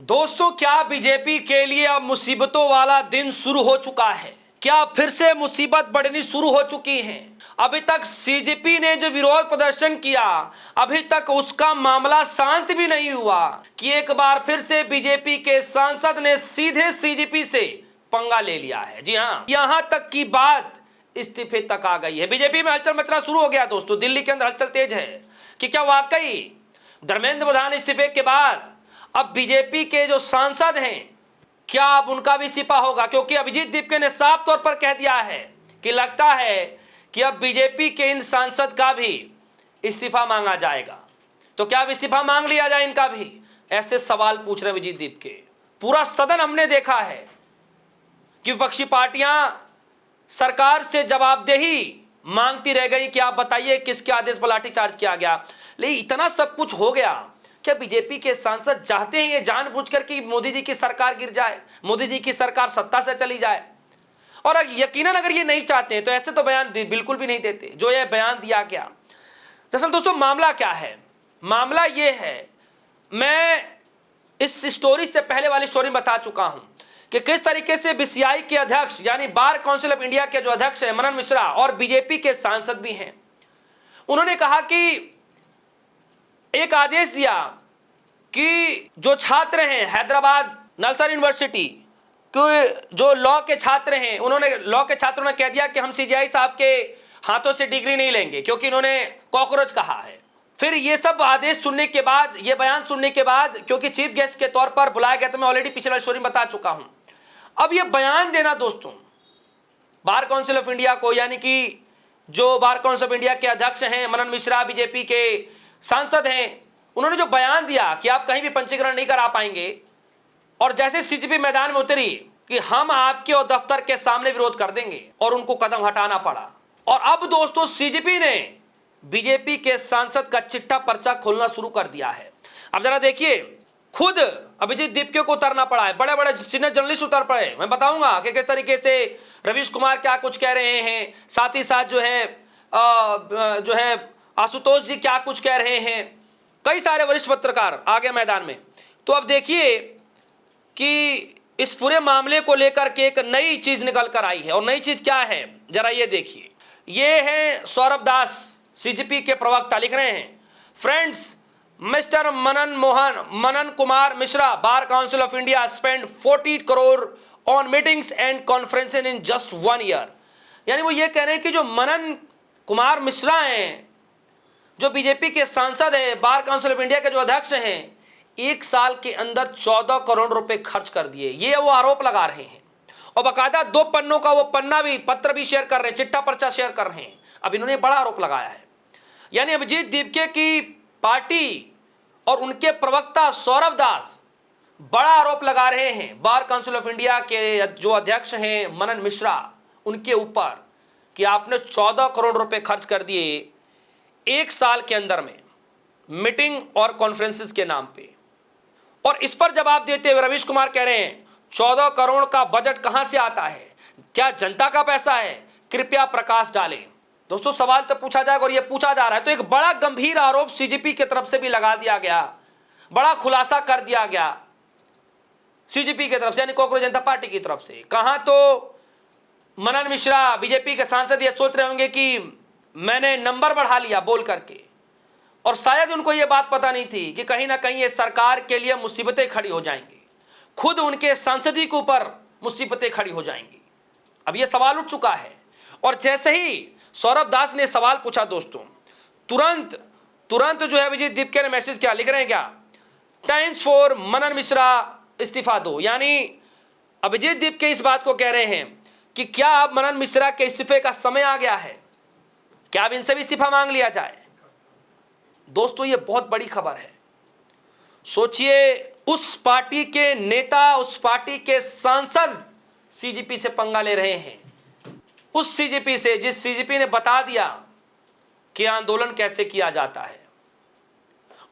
दोस्तों, क्या बीजेपी के लिए अब मुसीबतों वाला दिन शुरू हो चुका है? क्या फिर से मुसीबत बढ़नी शुरू हो चुकी है? अभी तक सीजेपी ने जो विरोध प्रदर्शन किया, अभी तक उसका मामला शांत भी नहीं हुआ कि एक बार फिर से बीजेपी के सांसद ने सीधे सीजेपी से पंगा ले लिया है। जी हां, यहां तक की बात इस्तीफे तक आ गई है। बीजेपी में हलचल मचना शुरू हो गया दोस्तों। दिल्ली के अंदर हलचल तेज है कि क्या वाकई धर्मेंद्र प्रधान इस्तीफे के बाद अब बीजेपी के जो सांसद हैं, क्या अब उनका भी इस्तीफा होगा? क्योंकि अभिजीत दीपके ने साफ तौर पर कह दिया है कि लगता है कि अब बीजेपी के इन सांसद का भी इस्तीफा मांगा जाएगा। तो क्या अब इस्तीफा मांग लिया जाए इनका भी? ऐसे सवाल पूछ रहे अभिजीत दीपके। पूरा सदन हमने देखा है कि विपक्षी पार्टियां सरकार से जवाबदेही मांगती रह गई कि आप बताइए किसके आदेश पर लाठीचार्ज किया गया। लेकिन इतना सब कुछ हो गया, क्या बीजेपी के सांसद चाहते हैं ये जानबूझकर कि मोदी जी की सरकार गिर जाए, मोदी जी की सरकार सत्ता से चली जाए? और यकीनन अगर ये नहीं चाहते हैं तो ऐसे तो बयान बिल्कुल भी नहीं देते जो ये बयान दिया गया। दरअसल दोस्तों, मामला क्या है? मामला ये है, मैं इस स्टोरी से पहले वाली स्टोरी बता चुका हूं कि किस तरीके से बीसीआई के अध्यक्ष यानी बार काउंसिल ऑफ इंडिया के जो अध्यक्ष हैं मनन मिश्रा और बीजेपी के सांसद भी हैं, उन्होंने कहा कि एक आदेश दिया कि जो छात्र हैं हैदराबाद नलसार यूनिवर्सिटी के जो लॉ के छात्र हैं, उन्होंने लॉ के छात्रों ने कह दिया कि हम सीजेआई साहब के हाथों से डिग्री नहीं लेंगे क्योंकि इन्होंने कॉकरोच कहा है। फिर ये सब आदेश सुनने के बाद, ये बयान सुनने के बाद, क्योंकि चीफ गेस्ट के तौर पर बुलाया गया था, मैं ऑलरेडी पिछले वाली स्टोरी में बता चुका हूं। अब ये बयान देना दोस्तों बार काउंसिल ऑफ इंडिया को, यानी कि जो बार काउंसिल ऑफ इंडिया के अध्यक्ष हैं मनन मिश्रा, बीजेपी के सांसद हैं, उन्होंने जो बयान दिया कि आप कहीं भी पंजीकरण नहीं करा पाएंगे, और जैसे सीजेपी मैदान में उतरी कि हम आपके और दफ्तर के सामने विरोध कर देंगे, और उनको कदम हटाना पड़ा। और अब दोस्तों सीजेपी ने बीजेपी के सांसद का चिट्ठा पर्चा खोलना शुरू कर दिया है। अब जरा देखिए, खुद अभिजीत दीपके को उतरना पड़ा है, बड़े बड़े सीनियर जर्नलिस्ट उतर पड़े। मैं बताऊंगा कि किस तरीके से रवीश कुमार क्या कुछ कह रहे हैं, साथ ही साथ जो है आशुतोष जी क्या कुछ कह रहे हैं, कई सारे वरिष्ठ पत्रकार आ गए मैदान में। तो अब देखिए कि इस पूरे मामले को लेकर के एक नई चीज निकल कर आई है, और नई चीज क्या है जरा ये देखिए। ये है सौरभ दास, सीजेपी के प्रवक्ता, लिख रहे हैं, friends, mister Manan Kumar Mishra, bar council of India spend 40 crore on meetings and conferences in just 1 year. यानी वो ये कह रहे हैं कि जो मनन कुमार मिश्रा हैं, जो बीजेपी के सांसद हैं, बार काउंसिल ऑफ इंडिया के जो अध्यक्ष हैं, 1 साल के अंदर 14 करोड़ रुपए खर्च कर दिए, ये वो आरोप लगा रहे हैं। और बाकायदा 2 पन्नों का वो पत्र भी शेयर कर रहे हैं, चिट्ठा पर्चा शेयर कर रहे हैं। अब इन्होंने बड़ा आरोप लगाया है, यानी अभिजीत दीपके की पार्टी और उनके प्रवक्ता सौरभ दास बड़ा आरोप लगा रहे हैं बार काउंसिल ऑफ इंडिया के जो अध्यक्ष हैं मनन मिश्रा, उनके ऊपर कि आपने 14 करोड़ रुपए खर्च कर दिए 1 साल के अंदर में मीटिंग और कॉन्फ्रेंसेस के नाम पे। और इस पर जवाब देते हुए रवीश कुमार कह रहे हैं, 14 करोड़ का बजट कहां से आता है? क्या जनता का पैसा है? कृपया प्रकाश डालें। दोस्तों, सवाल तो पूछा जाएगा और यह पूछा जा रहा है। तो एक बड़ा गंभीर आरोप सीजेपी की तरफ से भी लगा दिया गया, बड़ा खुलासा कर दिया गया सीजेपी की तरफ से, यानी कांग्रेस जनता पार्टी की तरफ से। कहां तो मनन मिश्रा बीजेपी के सांसद ये सोच रहे होंगे कि मैंने नंबर बढ़ा लिया बोल करके, और शायद उनको यह बात पता नहीं थी कि कहीं ना कहीं ये सरकार के लिए मुसीबतें खड़ी हो जाएंगी, खुद उनके सांसदी के ऊपर मुसीबतें खड़ी हो जाएंगी। अब यह सवाल उठ चुका है, और जैसे ही सौरभ दास ने सवाल पूछा दोस्तों, तुरंत जो है अभिजीत दीपके ने मैसेज किया, लिख रहे हैं क्या, टाइम्स फॉर मनन मिश्रा इस्तीफा दो। यानी अभिजीत दीपके इस बात को कह रहे हैं कि क्या अब मनन मिश्रा के इस्तीफे का समय आ गया है, क्या अब इनसे भी इस्तीफा मांग लिया जाए? दोस्तों, यह बहुत बड़ी खबर है। सोचिए, उस पार्टी के नेता, उस पार्टी के सांसद सीजेपी से पंगा ले रहे हैं, उस सीजेपी से जिस सीजेपी ने बता दिया कि आंदोलन कैसे किया जाता है,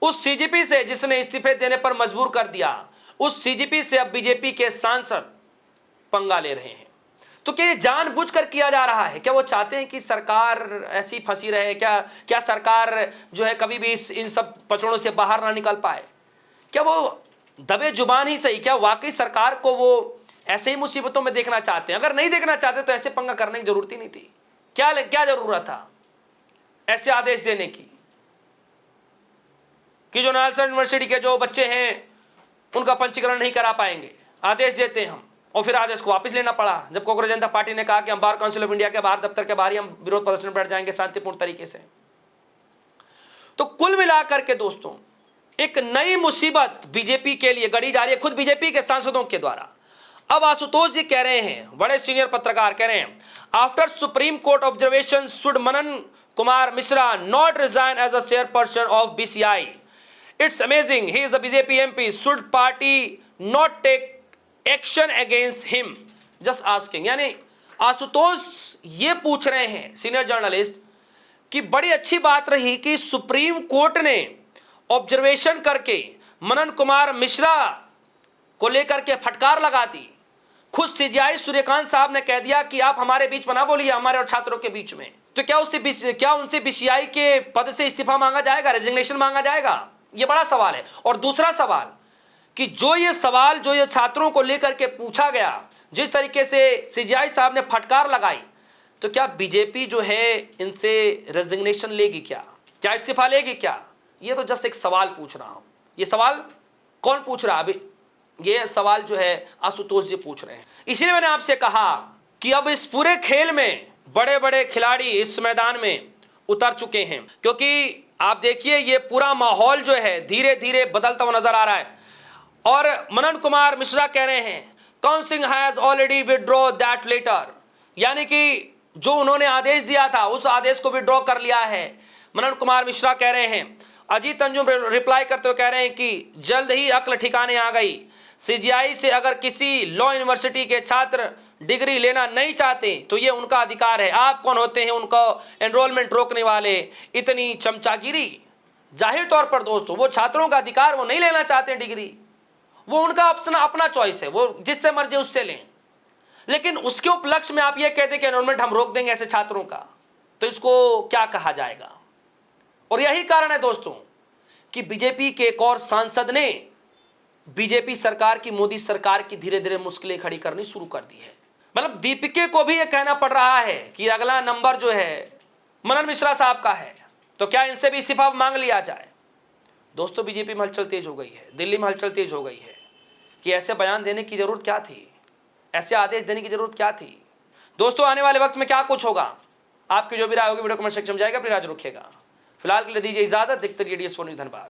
उस सीजेपी से जिसने इस्तीफे देने पर मजबूर कर दिया, उस सीजेपी से अब बीजेपी के सांसद पंगा ले रहे हैं। तो क्या ये जानबूझकर किया जा रहा है? क्या वो चाहते हैं कि सरकार ऐसी फंसी रहे? क्या सरकार जो है कभी भी इन सब पचड़ों से बाहर ना निकल पाए? क्या वो दबे जुबान ही सही, क्या वाकई सरकार को वो ऐसे ही मुसीबतों में देखना चाहते हैं? अगर नहीं देखना चाहते तो ऐसे पंगा करने की जरूरत ही नहीं थी। क्या जरूरत था ऐसे आदेश देने की कि जो नालसा यूनिवर्सिटी के जो बच्चे हैं उनका पंजीकरण नहीं करा पाएंगे, आदेश देते हैं हम, और फिर आदेश को वापस लेना पड़ा जब कांग्रेस जनता पार्टी ने कहा कि हम बार काउंसिल ऑफ इंडिया के बाहर, दफ्तर के बाहर ही हम विरोध प्रदर्शन बैठ जाएंगे शांतिपूर्ण तरीके से। तो कुल मिलाकर के दोस्तों एक नई मुसीबत बीजेपी के लिए गढ़ी जा रही है, खुद बीजेपी के सांसदों के द्वारा। अब आशुतोष जी कह रहे हैं, बड़े सीनियर पत्रकार कह रहे हैं, after Supreme Court observation should Manan Kumar Mishra not resign as a chairperson of BCI. It's amazing, he is a BJP MP, should party not take action against him, just asking. यानी आशुतोष ये पूछ रहे हैं सीनियर जर्नलिस्ट कि बड़ी अच्छी बात रही कि सुप्रीम कोर्ट ने ऑब्जर्वेशन करके मनन कुमार मिश्रा को लेकर के फटकार लगा दी। खुद सीजीआई सूर्यकांत साहब ने कह दिया कि आप हमारे बीच में ना बोलिए, हमारे और छात्रों के बीच में। तो क्या उनसे बीसीआई के पद से इस्तीफा मांगा जाएगा, रेजिग्नेशन मांगा जाएगा? ये बड़ा सवाल है। और दूसरा सवाल कि जो ये छात्रों को लेकर के पूछा गया, जिस तरीके से सीजीआई साहब ने फटकार लगाई, तो क्या बीजेपी जो है इनसे रेजिग्नेशन लेगी क्या इस्तीफा लेगी क्या? ये तो जस्ट एक सवाल पूछ रहा हूं। ये सवाल कौन पूछ रहा है अभी? ये सवाल जो है आशुतोष जी पूछ रहे हैं। इसलिए मैंने आपसे कहा कि अब इस पूरे खेल में बड़े बड़े खिलाड़ी इस मैदान में उतर चुके हैं, क्योंकि आप देखिए ये पूरा माहौल जो है धीरे धीरे बदलता हुआ नजर आ रहा है। और मनन कुमार मिश्रा कह रहे हैं council has already withdraw that letter, यानी कि जो उन्होंने आदेश दिया था उस आदेश को विड्रॉ कर लिया है। मनन कुमार मिश्रा कह रहे हैं। अजीत अंजुम रिप्लाई करते हुए कह रहे हैं कि जल्द ही अक्ल ठिकाने आ गई। सीजीआई से अगर किसी लॉ यूनिवर्सिटी के छात्र डिग्री लेना नहीं चाहते तो ये उनका अधिकार है। आप कौन होते हैं उनका एनरोलमेंट रोकने वाले? इतनी चमचागिरी। जाहिर तौर पर दोस्तों वो छात्रों का अधिकार, वो नहीं लेना चाहते डिग्री, वो उनका अपना चॉइस है, वो जिससे मर्जी उससे लें। लेकिन उसके उपलक्ष्य में आप ये कहते कि एनरोलमेंट हम रोक देंगे ऐसे छात्रों का, तो इसको क्या कहा जाएगा? और यही कारण है दोस्तों कि बीजेपी के एक और सांसद ने बीजेपी सरकार की, मोदी सरकार की धीरे धीरे मुश्किलें खड़ी करनी शुरू कर दी है। मतलब दीपिके को भी यह कहना पड़ रहा है कि अगला नंबर जो है मनन मिश्रा साहब का है, तो क्या इनसे भी इस्तीफा मांग लिया जाए? दोस्तों बीजेपी में हलचल तेज हो गई है, दिल्ली में हलचल तेज हो गई है कि ऐसे बयान देने की जरूरत क्या थी, ऐसे आदेश देने की जरूरत क्या थी? दोस्तों आने वाले वक्त में क्या कुछ होगा, आपकी जो भी राय होगी वीडियो कमेंट सेक्शन में जाएगा, अपनी राय रखिएगा। फिलहाल के लिए दीजिए इजाजत, देखते रहिए DS4 न्यूज़। धन्यवाद।